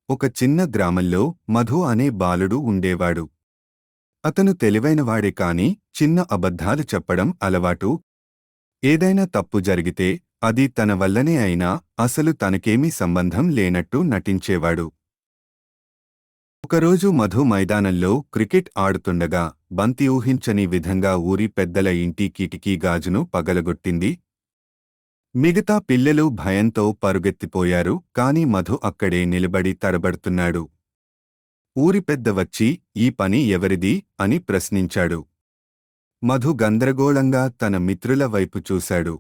ఒక చిన్న గ్రామంలో మధు అనే బాలుడు ఉండేవాడు. అతను తెలివైనవాడే కాని చిన్న అబద్ధాలు చెప్పడం అలవాటు. ఏదైనా తప్పు జరిగితే అది తన వల్లనే అయినా అసలు తనకేమీ సంబంధం లేనట్టు నటించేవాడు. ఒకరోజు మధు మైదానంలో క్రికెట్ ఆడుతుండగా బంతి ఊహించని విధంగా ఊరి పెద్దల ఇంటి కిటికీ గాజును పగలగొట్టింది. మిగతా పిల్లలు భయంతో పరుగెత్తిపోయారు, కాని మధు అక్కడే నిలబడి తడబడుతున్నాడు. ఊరి పెద్ద వచ్చి ఈ పని ఎవరిది అని ప్రశ్నించాడు. మధు గందరగోళంగా తన మిత్రుల వైపు చూశాడు.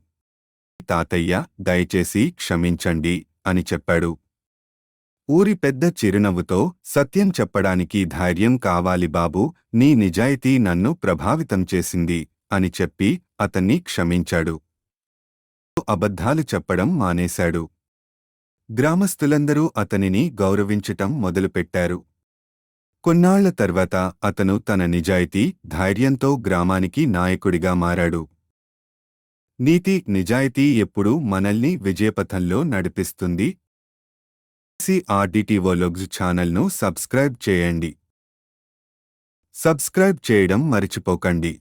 తాతయ్య, దయచేసి క్షమించండి అని చెప్పాడు. ఊరి పెద్ద చిరునవ్వుతో, సత్యం చెప్పడానికి ధైర్యం కావాలి బాబూ, నీ నిజాయితీ నన్ను ప్రభావితం చేసింది అని చెప్పి అతన్ని క్షమించాడు. అబద్ధాలు చెప్పడం మానేశాడు. గ్రామస్తులందరూ అతనిని గౌరవించటం మొదలుపెట్టారు. కొన్నాళ్ల తర్వాత అతను తన నిజాయితీ, ధైర్యంతో గ్రామానికి నాయకుడిగా మారాడు. నీతి, నిజాయితీ ఎప్పుడూ మనల్ని విజయపథంలో నడిపిస్తుంది. సిఆర్డిటి వ్లాగ్స్ ఛానల్ను సబ్స్క్రైబ్ చేయండి. సబ్స్క్రైబ్ చేయడం మరిచిపోకండి.